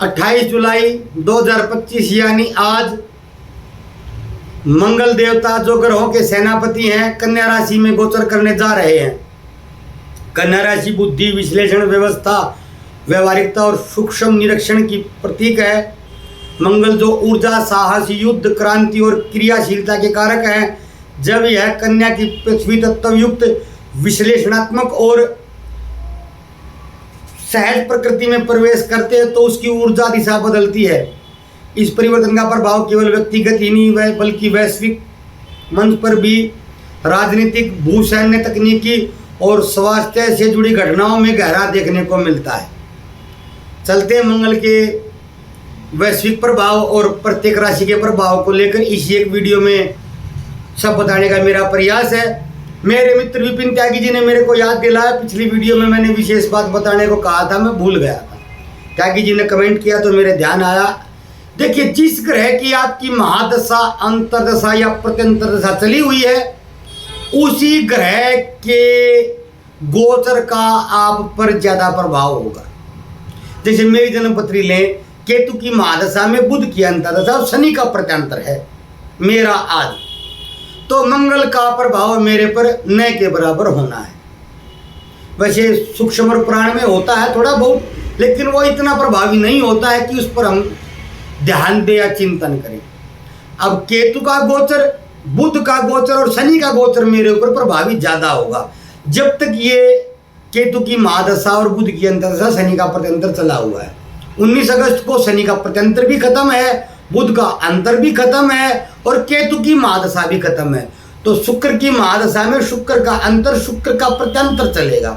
28 जुलाई 2025 यानी आज मंगल देवता जो ग्रहों के सेनापति हैं कन्या राशि में गोचर करने जा रहे हैं। कन्या राशि बुद्धि, विश्लेषण, व्यवस्था, व्यवहारिकता और सूक्ष्म निरीक्षण की प्रतीक है। मंगल जो ऊर्जा, साहस, युद्ध, क्रांति और क्रियाशीलता के कारक हैं। जब यह कन्या की पृथ्वी तत्व युक्त विश्लेषणात्मक और सहज प्रकृति में प्रवेश करते हैं तो उसकी ऊर्जा दिशा बदलती है। इस परिवर्तन का प्रभाव केवल व्यक्तिगत ही नहीं बल्कि वैश्विक मंच पर भी राजनीतिक, भूसैन्य, तकनीकी और स्वास्थ्य से जुड़ी घटनाओं में गहरा देखने को मिलता है। चलते मंगल के वैश्विक प्रभाव और प्रत्येक राशि के प्रभाव को लेकर इसी एक वीडियो में सब बताने का मेरा प्रयास है। मेरे मित्र विपिन त्यागी जी ने मेरे को याद दिलाया, पिछली वीडियो में मैंने विशेष बात बताने को कहा था, मैं भूल गया था। त्यागी जी ने कमेंट किया तो मेरे ध्यान आया। देखिए, जिस ग्रह की आपकी महादशा, अंतरदशा या प्रत्यंतर दशा चली हुई है उसी ग्रह के गोचर का आप पर ज्यादा प्रभाव होगा। जैसे मेरी जन्मपत्री लें, केतु की महादशा में बुध की अंतरदशा और शनि का प्रत्यंतर है मेरा आज, तो मंगल का प्रभाव मेरे पर न के बराबर होना है। वैसे सूक्ष्म और प्राण में होता है थोड़ा बहुत, लेकिन वो इतना प्रभावी नहीं होता है कि उस पर हम ध्यान दें या चिंतन करें। अब केतु का गोचर, बुध का गोचर और शनि का गोचर मेरे ऊपर प्रभावी ज़्यादा होगा जब तक ये केतु की महादशा और बुध की अंतरदशा, शनि का प्रत्यंतर चला हुआ है। 19 अगस्त को शनि का प्रत्यंतर भी खत्म है, बुध का अंतर भी खत्म है और केतु की महादशा भी खत्म है। तो शुक्र की महादशा में शुक्र का अंतर, शुक्र का प्रत्यंतर चलेगा,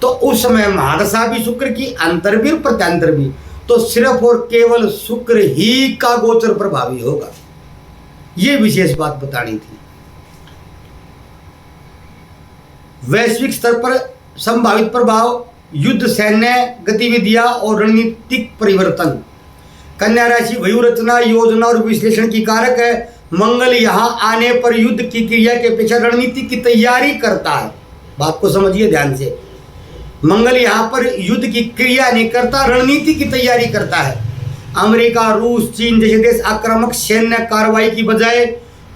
तो उस समय महादशा भी शुक्र की, अंतर भी और प्रत्यंतर भी, तो सिर्फ और केवल शुक्र ही का गोचर प्रभावी होगा। ये विशेष बात बतानी थी। वैश्विक स्तर पर संभावित प्रभाव, युद्ध, सैन्य गतिविधियां और रणनीतिक परिवर्तन। कन्या राशि वायु रचना, योजना और विश्लेषण की कारक है। मंगल यहाँ आने पर युद्ध की क्रिया के पीछे रणनीति की तैयारी करता है। बात को समझिए ध्यान से, मंगल यहाँ पर युद्ध की क्रिया नहीं करता, रणनीति की तैयारी करता है। अमेरिका, रूस, चीन जैसे देश आक्रामक सैन्य कार्रवाई की बजाय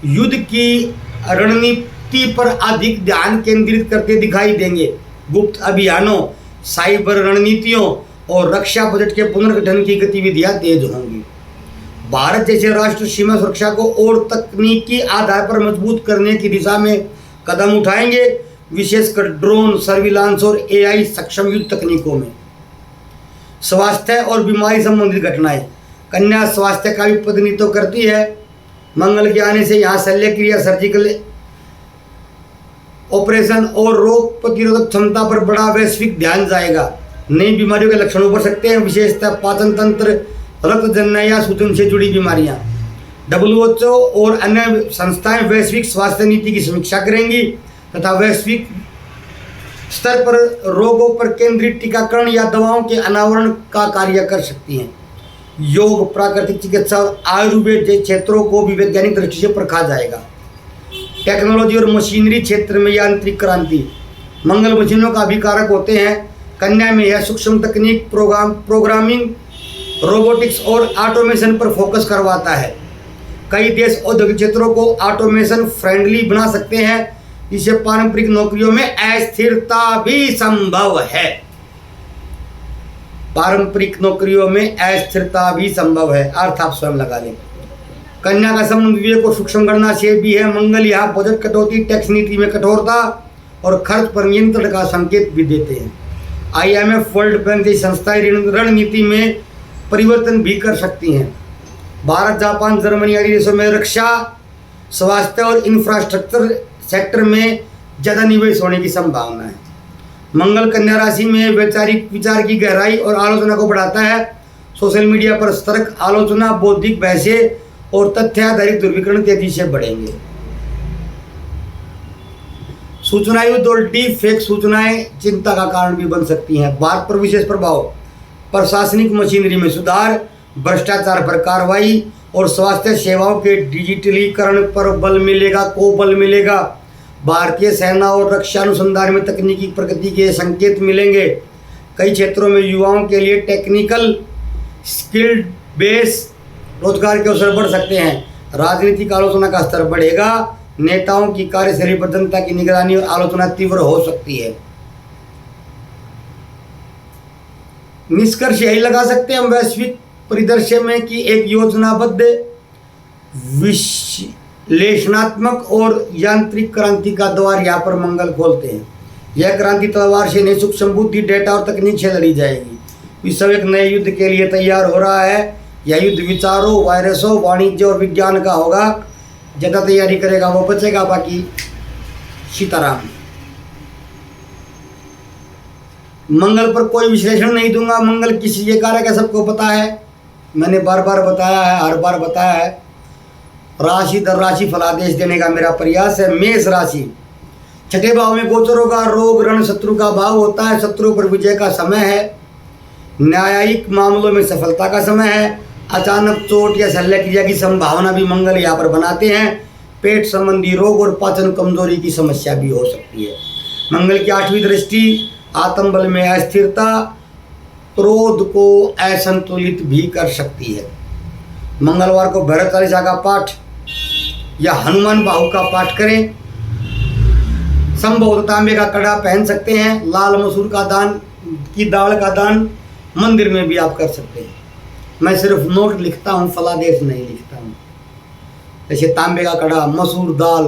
युद्ध की रणनीति पर अधिक ध्यान केंद्रित करते दिखाई देंगे। गुप्त अभियानों, साइबर रणनीतियों और रक्षा बजट के पुनर्गठन की गतिविधियां तेज होंगी। भारत जैसे राष्ट्र सीमा सुरक्षा को और तकनीकी आधार पर मजबूत करने की दिशा में कदम उठाएंगे, विशेषकर ड्रोन, सर्विलांस और एआई सक्षम युद्ध तकनीकों में। स्वास्थ्य और बीमारी संबंधित घटनाएं। कन्या स्वास्थ्य का भी प्रतिनिधित्व करती है। मंगल के आने से यहाँ शल्य क्रिया, सर्जिकल ऑपरेशन और रोग प्रतिरोधक क्षमता पर बड़ा वैश्विक ध्यान जाएगा। नई बीमारियों के लक्षण उभर सकते हैं, विशेषतः पाचन तंत्र, रक्तजन्य या सूजन से जुड़ी बीमारियां। WHO और अन्य संस्थाएं वैश्विक स्वास्थ्य नीति की समीक्षा करेंगी तथा वैश्विक स्तर पर रोगों पर केंद्रित टीकाकरण या दवाओं के अनावरण का कार्य कर सकती हैं। योग, प्राकृतिक चिकित्सा और आयुर्वेद जैसे क्षेत्रों को भी वैज्ञानिक दृष्टि से परखा जाएगा। टेक्नोलॉजी और मशीनरी क्षेत्र में यांत्रिक क्रांति। मंगल मशीनों का भी कारक होते हैं। कन्या में यह सूक्ष्म तकनीक, प्रोग्रामिंग, रोबोटिक्स और ऑटोमेशन पर फोकस करवाता है। कई देश औद्योगिक क्षेत्रों को ऑटोमेशन फ्रेंडली बना सकते हैं, जिससे पारंपरिक नौकरियों में अस्थिरता भी संभव है। पारंपरिक नौकरियों में अस्थिरता भी संभव है, अर्थ आप स्वयं लगा लें। कन्या का संबंध विवेक और सूक्ष्म गणना से भी है। मंगल यहाँ बजट कटौती, टैक्स नीति में कठोरता और खर्च पर नियंत्रण का संकेत भी देते हैं। IMF, वर्ल्ड बैंक जैसी संस्थाएं रणनीति में परिवर्तन भी कर सकती हैं। भारत, जापान, जर्मनी आदि देशों में रक्षा, स्वास्थ्य और इंफ्रास्ट्रक्चर सेक्टर में ज़्यादा निवेश होने की संभावना है। मंगल कन्या राशि में वैचारिक विचार की गहराई और आलोचना को बढ़ाता है। सोशल मीडिया पर सतर्क आलोचना, बौद्धिक बहसें और तथ्याधारित ध्रुवीकरण तेजी से बढ़ेंगे। सूचना युद्ध और डीप फेक सूचनाएं चिंता का कारण भी बन सकती हैं। भारत पर विशेष प्रभाव, प्रशासनिक मशीनरी में सुधार, भ्रष्टाचार पर कार्रवाई और स्वास्थ्य सेवाओं के डिजिटलीकरण पर बल मिलेगा, को बल मिलेगा। भारतीय सेना और रक्षा अनुसंधान में तकनीकी प्रगति के संकेत मिलेंगे। कई क्षेत्रों में युवाओं के लिए टेक्निकल स्किल्ड बेस रोजगार के अवसर बढ़ सकते हैं। राजनीतिक आलोचना का स्तर बढ़ेगा। नेताओं की कार्यशैली पर जनता की निगरानी और आलोचना तीव्र हो सकती है। निष्कर्ष यही लगा सकते हैं हम वैश्विक परिदृश्य में कि एक योजनाबद्ध विश्लेषणात्मक और यांत्रिक क्रांति का द्वार यहाँ पर मंगल खोलते हैं। यह क्रांति तलवार से नहीं, सूक्ष्म बुद्धि, डेटा और तकनीक से लड़ी जाएगी। विश्व एक नए युद्ध के लिए तैयार हो रहा है। यह युद्ध विचारों, वायरसों, वाणिज्य और विज्ञान का होगा। ज़्यादा तैयारी करेगा वो बचेगा, बाकी सीताराम। मंगल पर कोई विश्लेषण नहीं दूंगा। मंगल किस ये कारक है सबको पता है, मैंने बार बार बताया है, हर बार बताया है। राशि दर राशि फलादेश देने का मेरा प्रयास है। मेष राशि, छठे भाव में गोचर होगा। रोग रण शत्रु का भाव होता है। शत्रु पर विजय का समय है। न्यायिक मामलों में सफलता का समय है। अचानक चोट या शल्य क्रिया की संभावना भी मंगल यहाँ पर बनाते हैं। पेट संबंधी रोग और पाचन कमजोरी की समस्या भी हो सकती है। मंगल की 8वीं दृष्टि आत्मबल में अस्थिरता, क्रोध को असंतुलित भी कर सकती है। मंगलवार को भैरव चालीसा का पाठ या हनुमान बाहु का पाठ करें। संभव तांबे का कड़ा पहन सकते हैं। लाल मसूर का दान की दाल का दान मंदिर में भी आप कर सकते हैं। मैं सिर्फ नोट लिखता हूँ, फलादेश नहीं लिखता हूँ। जैसे तांबे का कड़ा, मसूर दाल,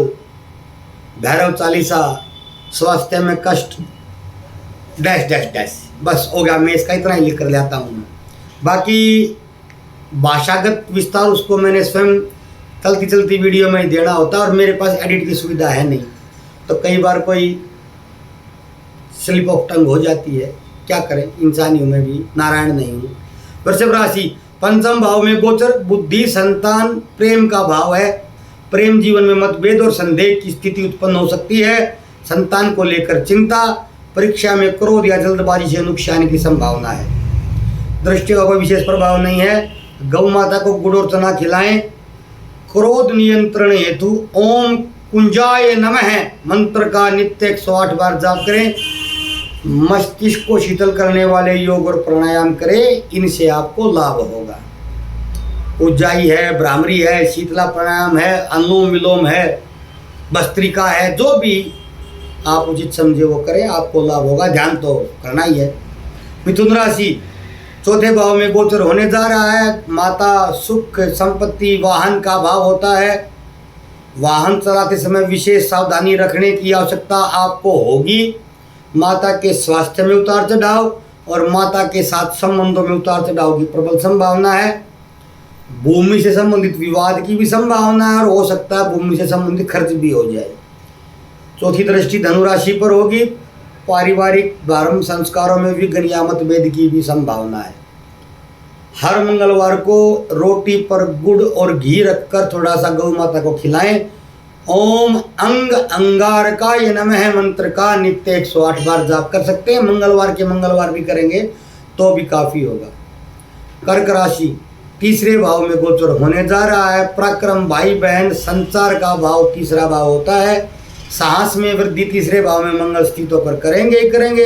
भैरव चालीसा, स्वास्थ्य में कष्ट, डैश डैश डैश, बस हो गया। मैं इसका इतना ही लिख कर ले आता हूँ। बाकी भाषागत विस्तार उसको मैंने स्वयं चलती चलती वीडियो में देना होता है और मेरे पास एडिट की सुविधा है नहीं, तो कई बार कोई स्लिप ऑफ टंग हो जाती है। क्या करें, इंसानी हूँ मैं भी, नारायण नहीं हूँ। वृषभ राशि, पंचम भाव में गोचर बुद्धि, संतान, प्रेम का भाव है। प्रेम जीवन में मतभेद और संदेह की स्थिति उत्पन्न हो सकती है। संतान को लेकर चिंता। परीक्षा में क्रोध या जल्दबाजी से नुकसान की संभावना है। दृष्टि का कोई विशेष प्रभाव नहीं है। गौ माता को गुड़ और चना खिलाएं। क्रोध नियंत्रण हेतु ओम कुंजाय नमः मंत्र का नित्य 108 बार जाप करें। मस्तिष्क को शीतल करने वाले योग और प्राणायाम करें, इनसे आपको लाभ होगा। उज्जाई है, भ्रामरी है, शीतला प्राणायाम है, अनुलोम विलोम है, भस्त्रिका है, जो भी आप उचित समझे वो करें, आपको लाभ होगा। ध्यान तो करना ही है। मिथुन राशि, चौथे भाव में गोचर होने जा रहा है। माता, सुख, संपत्ति, वाहन का भाव होता है। वाहन चलाते समय विशेष सावधानी रखने की आवश्यकता आपको होगी। माता के स्वास्थ्य में उतार चढ़ाव और माता के साथ संबंधों में उतार चढ़ाव की प्रबल संभावना है। भूमि से संबंधित विवाद की भी संभावना है और हो सकता है भूमि से संबंधित खर्च भी हो जाए। चौथी दृष्टि धनु राशि पर होगी। पारिवारिक धर्म संस्कारों में विघ्न या मतभेद की भी संभावना है। हर मंगलवार को रोटी पर गुड़ और घी रखकर थोड़ा सा गौ माता को खिलाएं। ओम अंग अंगारकाय नमः मंत्र का नित्य 108 बार जाप कर सकते हैं। मंगलवार के मंगलवार भी करेंगे तो भी काफ़ी होगा। कर्क राशि, तीसरे भाव में गोचर होने जा रहा है। पराक्रम, भाई बहन, संचार का भाव तीसरा भाव होता है। साहस में वृद्धि तीसरे भाव में मंगल स्थित होकर करेंगे ही करेंगे।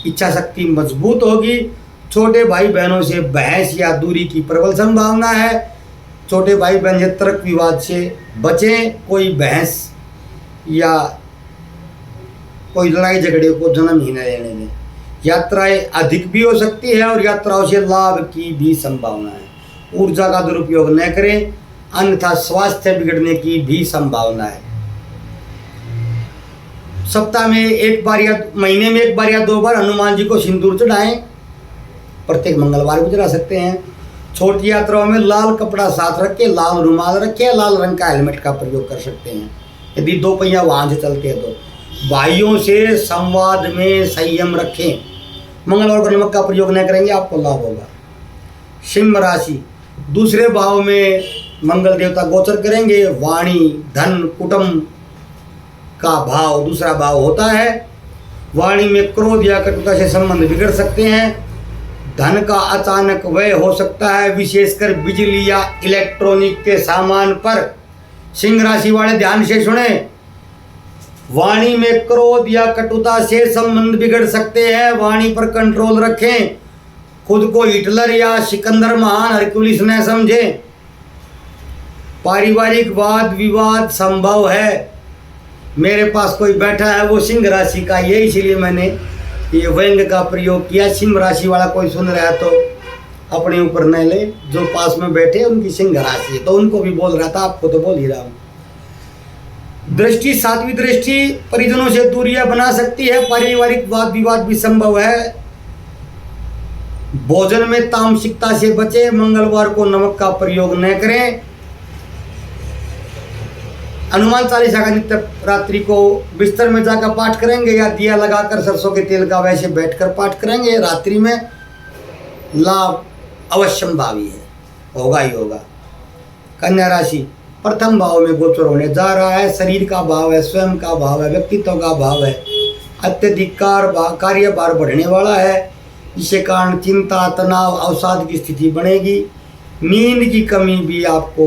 इच्छा शक्ति मजबूत होगी। छोटे भाई बहनों से बहस या दूरी की प्रबल संभावना है। छोटे भाई बहन से तर्क विवाद से बचें। कोई बहस या कोई लड़ाई झगड़े को जन्म ही न लेने दें। यात्राएं अधिक भी हो सकती है और यात्राओं से लाभ की भी संभावना है। ऊर्जा का दुरुपयोग न करें, अन्यथा स्वास्थ्य बिगड़ने की भी संभावना है। सप्ताह में एक बार या महीने में एक बार या 2 बार हनुमान जी को सिंदूर चढ़ाएं। प्रत्येक मंगलवार भी चढ़ा सकते हैं। छोटी यात्राओं में लाल कपड़ा साथ रखें, लाल रुमाल रखें, लाल रंग का हेलमेट का प्रयोग कर सकते हैं यदि 2 पहिया वाहन से चलते हैं तो। भाइयों से संवाद में संयम रखें। मंगलवार को नमक का प्रयोग न करेंगे, आपको लाभ होगा। सिंह राशि, दूसरे भाव में मंगल देवता गोचर करेंगे। वाणी, धन, कुटुंब का भाव दूसरा भाव होता है। वाणी में क्रोध या कटुता से संबंध बिगड़ सकते हैं। धन का अचानक व्यय हो सकता है, विशेषकर बिजली या इलेक्ट्रॉनिक के सामान पर। सिंह राशि वाले ध्यान से सुने। वाणी में क्रोध या कटुता से संबंध बिगड़ सकते हैं, वाणी पर कंट्रोल रखें। खुद को हिटलर या सिकंदर महान हरक्यूलिस न समझे। पारिवारिक वाद विवाद संभव है। मेरे पास कोई बैठा है वो सिंह राशि का, ये इसलिए मैंने ये व्यंग का प्रयोग किया। सिंह राशि वाला कोई सुन रहा है तो अपने ऊपर न ले, जो पास में बैठे उनकी सिंह राशि है, तो उनको भी बोल रहा था, आपको तो बोल ही रहा हूँ। दृष्टि, सातवीं दृष्टि परिजनों से दूरियां बना सकती है। पारिवारिक वाद विवाद भी संभव है। भोजन में तामसिकता से बचे। मंगलवार को नमक का प्रयोग न करें। हनुमान चालीसा का नित्य रात्रि को बिस्तर में जाकर पाठ करेंगे या दिया लगाकर सरसों के तेल का वैसे बैठकर पाठ करेंगे। रात्रि में लाभ अवश्यंभावी है, होगा ही होगा। कन्या राशि प्रथम भाव में गोचर होने जा रहा है। शरीर का भाव है, स्वयं का भाव है, व्यक्तित्व का भाव है। अत्यधिक कार्यभार बढ़ने वाला है, जिसके कारण चिंता, तनाव, अवसाद की स्थिति बनेगी। नींद की कमी भी आपको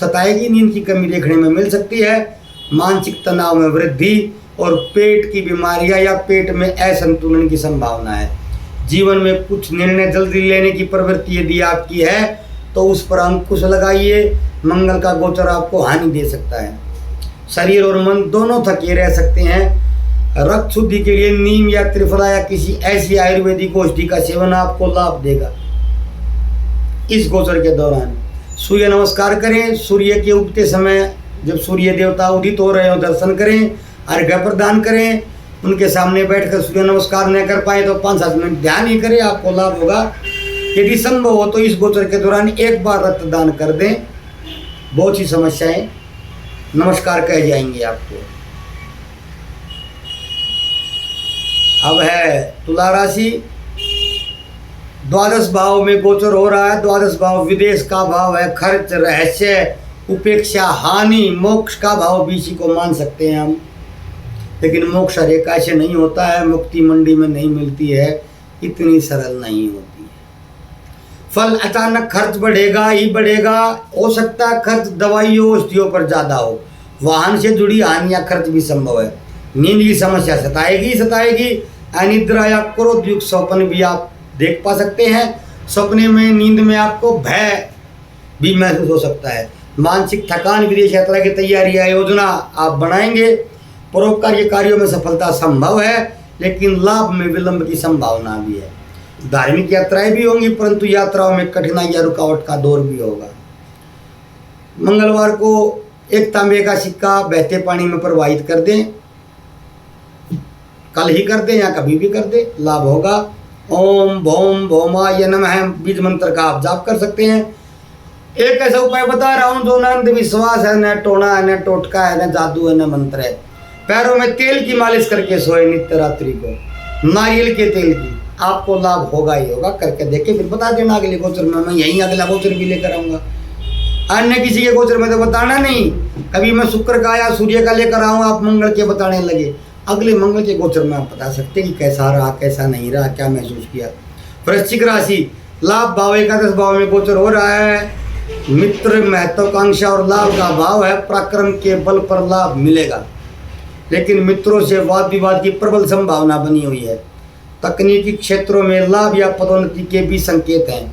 सताएगी, नींद की कमी देखने में मिल सकती है। मानसिक तनाव में वृद्धि और पेट की बीमारियां या पेट में असंतुलन की संभावना है। जीवन में कुछ निर्णय जल्दी लेने की प्रवृत्ति यदि आपकी है तो उस पर अंकुश लगाइए। मंगल का गोचर आपको हानि दे सकता है। शरीर और मन दोनों थके रह सकते हैं। रक्त शुद्धि के लिए नीम या त्रिफला या किसी ऐसी आयुर्वेदिक औषधि का सेवन आपको लाभ देगा। इस गोचर के दौरान सूर्य नमस्कार करें। सूर्य के उगते समय जब सूर्य देवता उदित हो रहे हो दर्शन करें, अर्घ्य प्रदान करें। उनके सामने बैठकर सूर्य नमस्कार न कर पाए तो 5-7 मिनट ध्यान ही करें, आपको लाभ होगा। यदि संभव हो तो इस गोचर के दौरान एक बार रक्तदान कर दें। बहुत सी समस्याएं नमस्कार कह जाएंगी आपको। अब है तुला राशि। द्वादश भाव में गोचर हो रहा है। द्वादश भाव विदेश का भाव है। खर्च, रहस्य, उपेक्षा, हानि, मोक्ष का भाव भी इसी को मान सकते हैं हम। लेकिन मोक्ष रेखा से नहीं होता है, मुक्ति मंडी में नहीं मिलती है, इतनी सरल नहीं होती है। फल अचानक खर्च बढ़ेगा ही बढ़ेगा। हो सकता है खर्च दवाइयों औषधियों पर ज़्यादा हो। वाहन से जुड़ी हानियाँ खर्च भी संभव है। नींद की समस्या सताएगी। अनिद्रा या क्रोध युक्त स्वप्न भी आप देख पा सकते हैं। सपने में, नींद में आपको भय भी महसूस हो सकता है। मानसिक थकान, विदेश यात्रा की तैयारी या योजना आप बनाएंगे। परोपकारी कार्यों में सफलता संभव है, लेकिन लाभ में विलंब की संभावना भी है। धार्मिक यात्राएं भी होंगी, परंतु यात्राओं में कठिनाई या रुकावट का दौर भी होगा। मंगलवार को एक तांबे का सिक्का बहते पानी में प्रवाहित कर दें। कल ही कर दें या कभी भी कर दें, लाभ होगा। ओम भौम भौमाय नमः बीज मंत्र का आप जाप कर सकते हैं। एक ऐसा उपाय बता रहा हूँ जो न अंधविश्वास है, न टोना है, न टोटका है, न जादू है, न मंत्र है। पैरों में तेल की मालिश करके सोए नित्य रात्रि को, नारियल के तेल की, आपको लाभ होगा ही होगा। करके देखे फिर बता देना अगले गोचर में। मैं यहीं अगला गोचर भी लेकर आऊँगा। अन्य किसी के गोचर में तो बताना नहीं। कभी मैं शुक्र का या सूर्य का लेकर आऊँ, आप मंगल के बताने लगे। अगले मंगल के गोचर में आप बता सकते हैं कि कैसा रहा, कैसा नहीं रहा, क्या महसूस किया। वृश्चिक राशि लाभ भाव 11 भाव में गोचर हो रहा है। मित्र, महत्वाकांक्षा और लाभ का भाव है। पराक्रम के बल पर लाभ मिलेगा, लेकिन मित्रों से वाद विवाद की प्रबल संभावना बनी हुई है। तकनीकी क्षेत्रों में लाभ या पदोन्नति के भी संकेत हैं।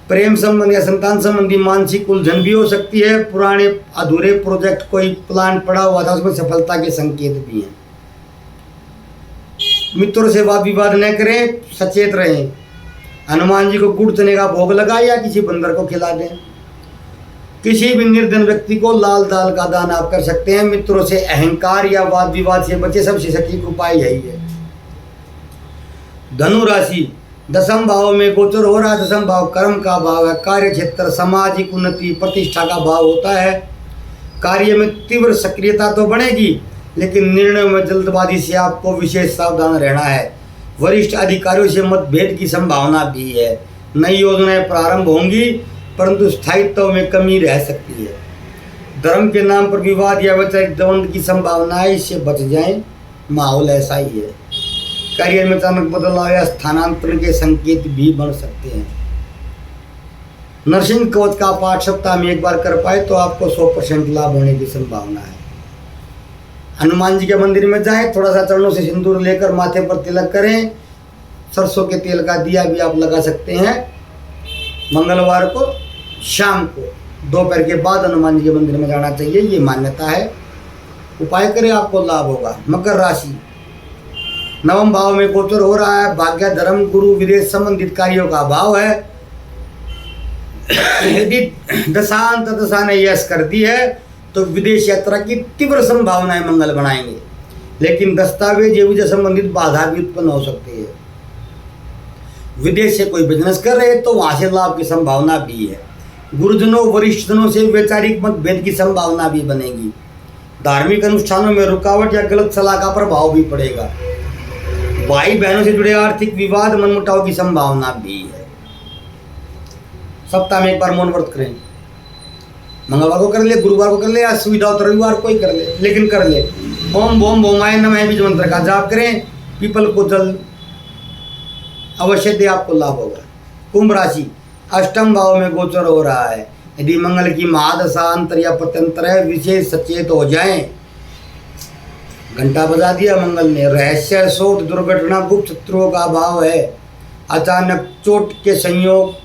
प्रेम संबंध या संतान संबंधी मानसिक उलझन भी हो सकती है। पुराने अधूरे प्रोजेक्ट कोई प्लान पड़ा हुआ था, उसमें सफलता के संकेत भी हैं। मित्रों से वाद विवाद न करें, सचेत रहें। हनुमान जी को गुड़ चने का भोग लगाए या किसी बंदर को खिला दें। किसी भी निर्धन व्यक्ति को लाल दाल का दान आप कर सकते हैं। मित्रों से अहंकार या वाद विवाद से बचे, सबसे सटीक उपाय यही है। धनु राशि 10वें भाव में गोचर हो रहा है। 10वां भाव कर्म का भाव है। कार्य क्षेत्र, सामाजिक उन्नति, प्रतिष्ठा का भाव होता है। कार्य में तीव्र सक्रियता तो बढ़ेगी, लेकिन निर्णय में जल्दबाजी से आपको विशेष सावधान रहना है। वरिष्ठ अधिकारियों से मतभेद की संभावना भी है। नई योजनाएं प्रारंभ होंगी, परंतु स्थायित्व में कमी रह सकती है। धर्म के नाम पर विवाद या वैचारिक द्वंद्व की संभावना है, इससे बच जाएं। माहौल ऐसा ही है। करियर में अचानक बदलाव या स्थानांतरण के संकेत भी बन सकते हैं। नरसिंह कवच का पाठ सप्ताह में एक बार कर पाए तो आपको 100% लाभ होने की संभावना है। हनुमान जी के मंदिर में जाएं, थोड़ा सा चरणों से सिंदूर लेकर माथे पर तिलक करें, सरसों के तेल का दिया भी आप लगा सकते हैं। मंगलवार को शाम को दोपहर के बाद हनुमान जी के मंदिर में जाना चाहिए, ये मान्यता है। उपाय करें, आपको लाभ होगा। मकर राशि, नवम भाव में गोचर हो रहा है। भाग्य, धर्म, गुरु, विदेश संबंधित कार्यों का भाव है। यदि दशांत दशा ने यश कर दी है तो विदेश यात्रा की तीव्र संभावनाएं मंगल बनाएंगे, लेकिन दस्तावेज एवं संबंधित बाधा भी उत्पन्न हो सकती है। विदेश से कोई बिजनेस कर रहे तो वहां से लाभ की संभावना भी है। गुरुजनों वरिष्ठजनों से वैचारिक मतभेद की संभावना भी बनेगी। धार्मिक अनुष्ठानों में रुकावट या गलत सलाह का प्रभाव भी पड़ेगा। भाई बहनों से जुड़े आर्थिक विवाद मनमुटाव की संभावना भी है। सप्ताह में एक बार मौन व्रत करें। मंगलवार को कर ले, गुरुवार को कर ले, या सुविधा हो तो रविवार को ही कर ले, लेकिन कर ले। ओम भोम भोमाय नमः बीज मंत्र का जाप करें। पीपल को जल अवश्य दे, आपको लाभ होगा। कुंभ राशि, अष्टम भाव में गोचर हो रहा है। यदि मंगल की महादशा अंतर या प्रत्यंतर है, विशेष सचेत हो जाएं। घंटा बजा दिया मंगल ने। रहस्य, शोध, दुर्घटना, गुप्त शत्रुओं का भाव है। अचानक चोट के संयोग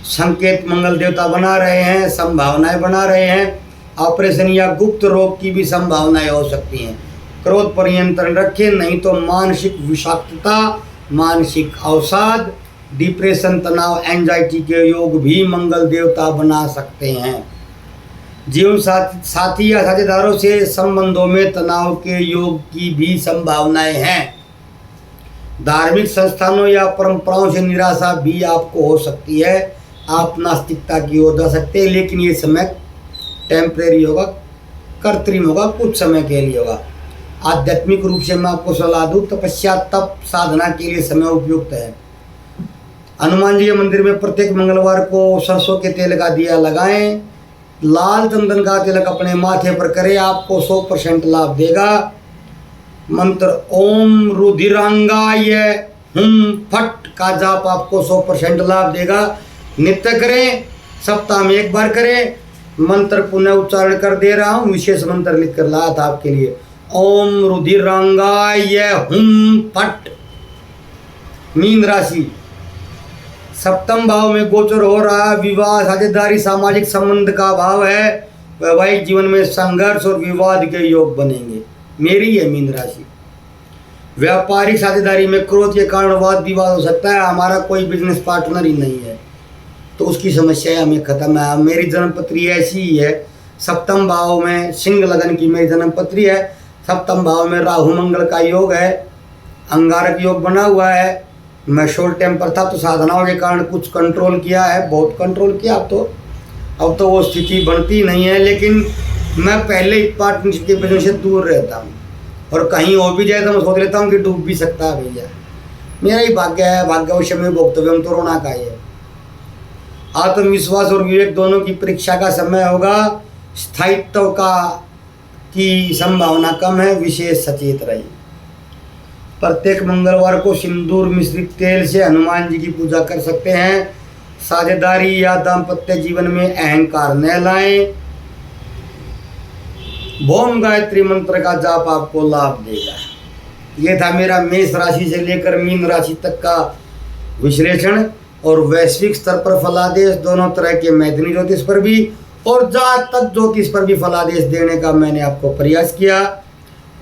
संकेत मंगल देवता बना रहे हैं, संभावनाएं बना रहे हैं। ऑपरेशन या गुप्त रोग की भी संभावनाएं हो सकती हैं। क्रोध पर नियंत्रण रखें, नहीं तो मानसिक विषाक्तता, मानसिक अवसाद, डिप्रेशन, तनाव, एंजाइटी के योग भी मंगल देवता बना सकते हैं। जीवन साथी या साझेदारों से संबंधों में तनाव के योग की भी संभावनाएं हैं। धार्मिक संस्थानों या परंपराओं से निराशा भी आपको हो सकती है। आप नास्तिकता की ओर जा सकते हैं, लेकिन ये समय टेम्परेरी होगा, कृत्रिम होगा, कुछ समय के लिए होगा। आध्यात्मिक रूप से मैं आपको सलाह दूँ, तपस्या तप साधना के लिए समय उपयुक्त है। हनुमान जी के मंदिर में प्रत्येक मंगलवार को सरसों के तेल का दिया लगाएं। लाल चंदन का तिलक अपने माथे पर करें, आपको 100% लाभ देगा। मंत्र ओम रुधिरांगाय हुम फट का जाप आपको 100% लाभ देगा। नित्य करें, सप्ताह में एक बार करें। मंत्र पुनः उच्चारण कर दे रहा हूँ, विशेष मंत्र लिख कर लाया था आपके लिए। ओम रुधिरांगाय हुम फट। मीन राशि, सप्तम भाव में गोचर हो रहा है। विवाह, साझेदारी, सामाजिक संबंध का भाव है। वैवाहिक जीवन में संघर्ष और विवाद के योग बनेंगे। मेरी है मीन राशि। व्यापारिक साझेदारी में क्रोध के कारण वाद विवाद हो सकता है। हमारा कोई बिजनेस पार्टनर ही नहीं है तो उसकी समस्या हमें खत्म है। मेरी जन्मपत्री ऐसी ही है। सप्तम भाव में सिंह लगन की मेरी जन्मपत्री है। सप्तम भाव में राहु मंगल का योग है, अंगारक योग बना हुआ है। मैं शोर्ट टेम्पर था तो साधनाओं के कारण कुछ कंट्रोल किया है, बहुत कंट्रोल किया। अब तो वो स्थिति बनती नहीं है, लेकिन मैं पहले ही पार्टनरशिप के बिजनेस से दूर रहता हूँ। और कहीं हो भी जाए तो मैं सोच लेता हूँ कि डूब भी सकता है भैया। मेरा ही भाग्य है, भाग्यवश में भोक्तव्यम तो रोना का ही है। आत्मविश्वास और विवेक दोनों की परीक्षा का समय होगा। स्थायित्व की संभावना कम है, विशेष सचेत रहिए। प्रत्येक मंगलवार को सिंदूर मिश्रित तेल से हनुमान जी की पूजा कर सकते हैं। साझेदारी या दाम्पत्य जीवन में अहंकार न लाएं। भोम गायत्री मंत्र का जाप आपको लाभ देगा। ये था मेरा मेष राशि से लेकर मीन राशि तक का विश्लेषण और वैश्विक स्तर पर फलादेश, दोनों तरह के मैथिली ज्योतिष पर भी और जातक ज्योतिष पर भी फलादेश देने का मैंने आपको प्रयास किया।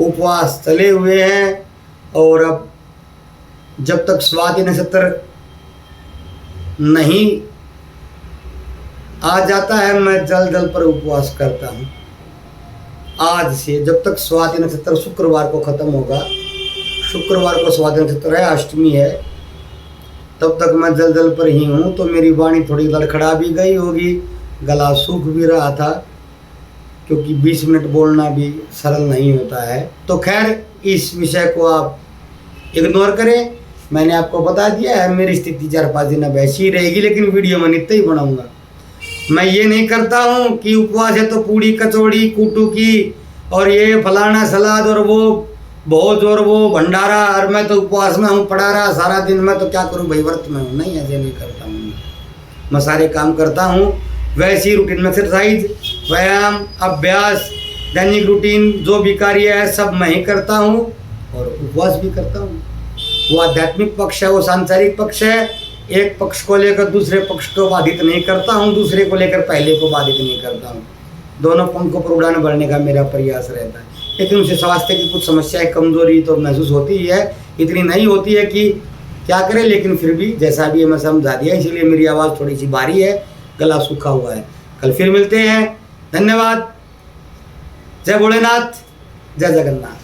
उपवास चले हुए हैं और अब जब तक स्वाति नक्षत्र नहीं आ जाता है मैं जल पर उपवास करता हूँ। आज से जब तक स्वाति नक्षत्र शुक्रवार को खत्म होगा, शुक्रवार को स्वाति नक्षत्र है, अष्टमी है, तब तक मैं जल पर ही हूँ। तो मेरी वाणी थोड़ी लड़खड़ा भी गई होगी, गला सूख भी रहा था, क्योंकि 20 मिनट बोलना भी सरल नहीं होता है। तो खैर इस विषय को आप इग्नोर करें। मैंने आपको बता दिया है मेरी स्थिति 4-5 दिन अब ऐसी ही रहेगी, लेकिन वीडियो मैं नित्य ही बनाऊंगा। मैं ये नहीं करता हूँ कि उपवास है तो पूड़ी कचौड़ी कूटू की और ये फलाना सलाद और वो भोज और वो भंडारा, और मैं तो उपवास में हूँ, पड़ा रहा सारा दिन, मैं तो क्या करूँ भाई, व्रत में हूँ। नहीं, ऐसे नहीं करता हूँ। मैं सारे काम करता हूँ वैसी रूटीन में। एक्सरसाइज, व्यायाम, अभ्यास, दैनिक रूटीन जो भी कार्य है सब मैं ही करता हूँ और उपवास भी करता हूँ। वो आध्यात्मिक पक्ष है, वो सांसारिक पक्ष है। एक पक्ष को लेकर दूसरे पक्ष को बाधित नहीं करता हूँ, दूसरे को लेकर पहले को बाधित नहीं करता हूँ। दोनों पंखों पर उड़ान भरने का मेरा प्रयास रहता है। लेकिन उसे स्वास्थ्य की कुछ समस्याएं, कमजोरी तो महसूस होती ही है, इतनी नहीं होती है कि क्या करें, लेकिन फिर भी जैसा भी मैं समझा दिया, इसीलिए मेरी आवाज़ थोड़ी सी भारी है, गला सूखा हुआ है। कल फिर मिलते हैं, धन्यवाद। जय भोलेनाथ, जय जगन्नाथ।